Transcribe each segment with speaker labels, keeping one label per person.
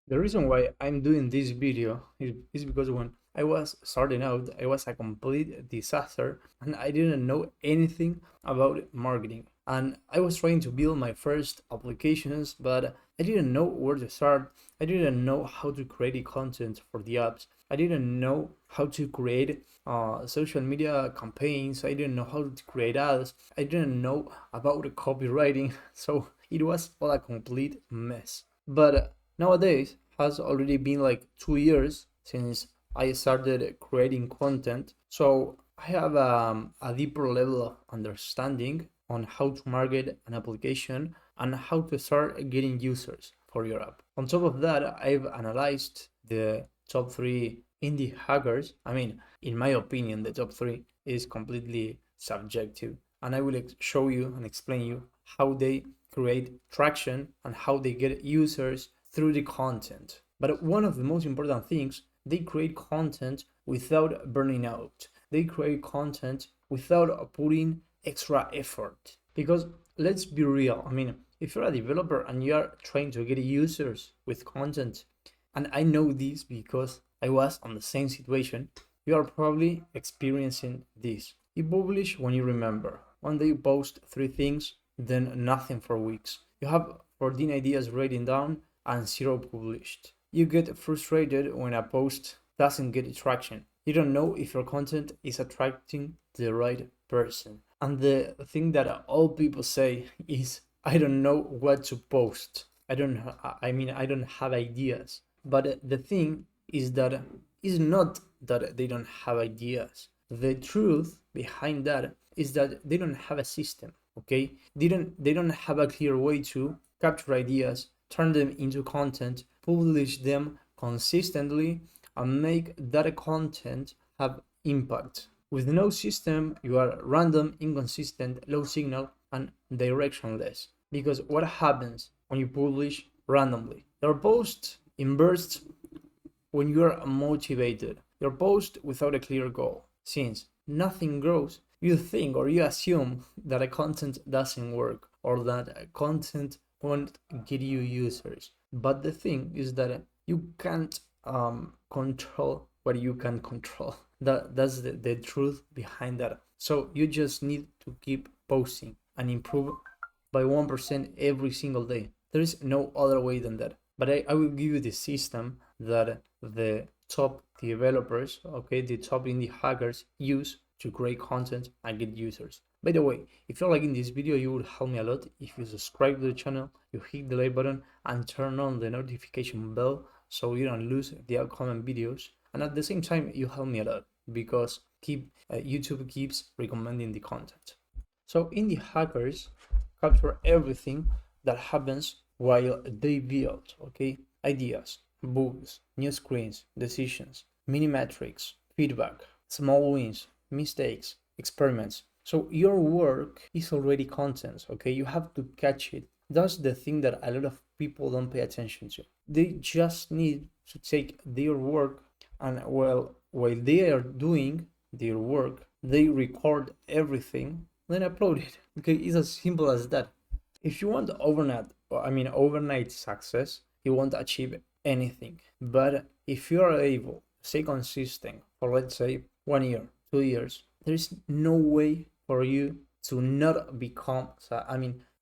Speaker 1: The reason why I'm doing this video is because when I was starting out, I was a complete disaster and I didn't know anything about marketing. And I was trying to build my first applications, but I didn't know where to start. I didn't know how to create content for the apps. I didn't know how to create social media campaigns. I didn't know how to create ads. I didn't know about copywriting. So it was all a complete mess. But nowadays has already been like 2 years since I started creating content, so I have a deeper level of understanding on how to market an application and how to start getting users for your app. On top of that, I've analyzed the top three indie hackers. I mean, in my opinion, the top three is completely subjective, and I will show you and explain you how they create traction and how they get users through the content. But one of the most important things, they create content without burning out. They create content without putting extra effort. Because let's be real, I mean, if you're a developer and you are trying to get users with content, and I know this because I was on the same situation, you are probably experiencing this. You publish when you remember. One day you post three things, then nothing for weeks. You have 14 ideas written down and zero published. You get frustrated when a post doesn't get traction. You don't know if your content is attracting the right person. And the thing that all people say is, I don't know what to post. I don't have ideas. But the thing is that it's not that they don't have ideas. The truth behind that is that they don't have a system. Okay, they don't have a clear way to capture ideas, turn them into content, publish them consistently, and make that content have impact. With no system, you are random, inconsistent, low signal, and directionless. Because what happens when you publish randomly? Your post in bursts when you are motivated. Your post without a clear goal. Since nothing grows, you think or you assume that a content doesn't work or that a content won't get you users. But the thing is that you can't control what you can control. That's the truth behind that. So you just need to keep posting and improve by 1% every single day. There is no other way than that. But I will give you the system that the top developers, okay, the top indie hackers use to create content and get users. By the way, if you're liking this video, you would help me a lot if you subscribe to the channel, you hit the like button and turn on the notification bell so you don't lose the upcoming videos. And at the same time, you help me a lot because YouTube keeps recommending the content. So indie hackers capture everything that happens while they build, okay, ideas, bugs, new screens, decisions, mini metrics, feedback, small wins, mistakes, experiments. So your work is already content, okay? You have to catch it. That's the thing that a lot of people don't pay attention to. They just need to take their work and while they are doing their work, they record everything, then upload it. Okay, it's as simple as that. If you want overnight success, you won't achieve anything. But if you are able to stay consistent for let's say 1 year, 2 years, there is no way for you to not become.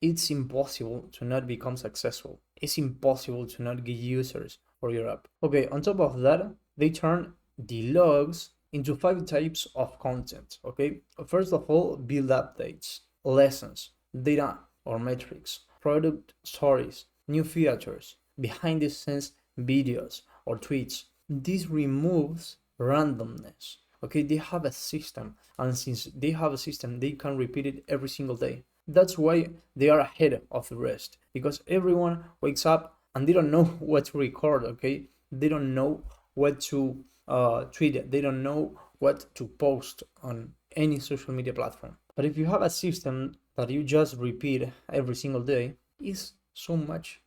Speaker 1: It's impossible to not become successful. It's impossible to not get users for your app. Okay, on top of that, they turn the logs into 5 types of content. Okay, first of all, build updates, lessons, data or metrics, product stories, new features, behind the scenes videos or tweets. This removes randomness. Okay, they have a system, and since they have a system, they can repeat it every single day. That's why they are ahead of the rest, because everyone wakes up and they don't know what to record. Okay, they don't know what to tweet it. They don't know what to post on any social media platform. But if you have a system that you just repeat every single day, it's so much.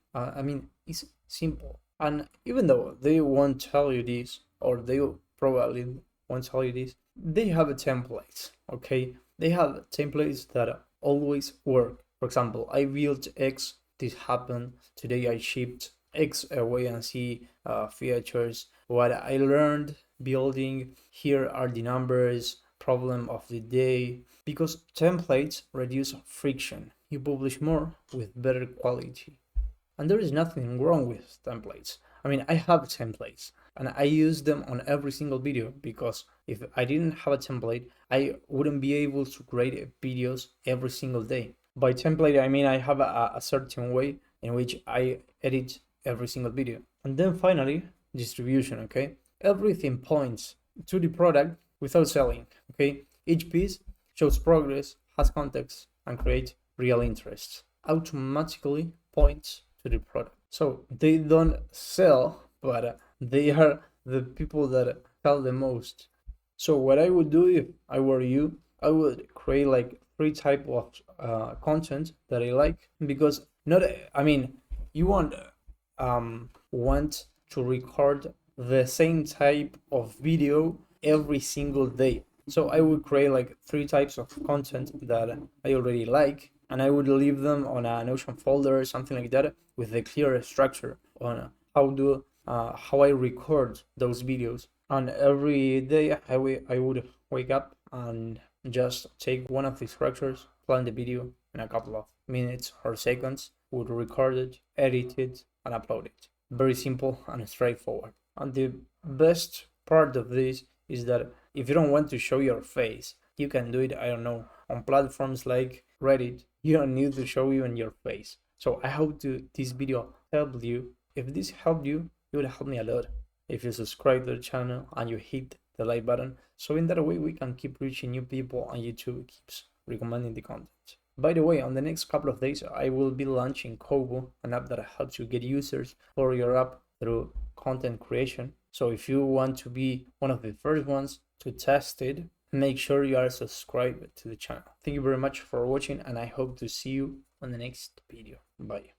Speaker 1: It's simple. And even though they won't tell you this, or they probably won't tell you this, they have a templates. Okay, they have templates that always work. For example, I built X. This happened today. I shipped X way and see features, what I learned building. Here are the numbers, problem of the day, because templates reduce friction. You publish more with better quality. And there is nothing wrong with templates. I mean, I have templates and I use them on every single video, because if I didn't have a template, I wouldn't be able to create videos every single day. By template, I mean I have a certain way in which I edit every single video. And then finally, distribution, okay? Everything points to the product without selling, okay? Each piece shows progress, has context, and creates real interest. Automatically points to the product. So they don't sell, but they are the people that sell the most. So what I would do if I were you, I would create like 3 type of content that I like, because not, I mean, you won't want to record the same type of video every single day. So I would create like 3 types of content that I already like, and I would leave them on a Notion folder or something like that, with a clear structure on how I record those videos. And every day I would wake up and just take one of these structures, plan the video in a couple of minutes or seconds, would record it, edit it, and upload it. Very simple and straightforward. And the best part of this is that if you don't want to show your face, you can do it, I don't know, on platforms like Reddit. You don't need to show even your face. So I hope this video helped you. If this helped you, it would help me a lot if you subscribe to the channel and you hit the like button. So in that way we can keep reaching new people and YouTube keeps recommending the content. By the way, on the next couple of days, I will be launching Kobo, an app that helps you get users for your app through content creation. So if you want to be one of the first ones to test it, make sure you are subscribed to the channel. Thank you very much for watching, and I hope to see you on the next video. Bye.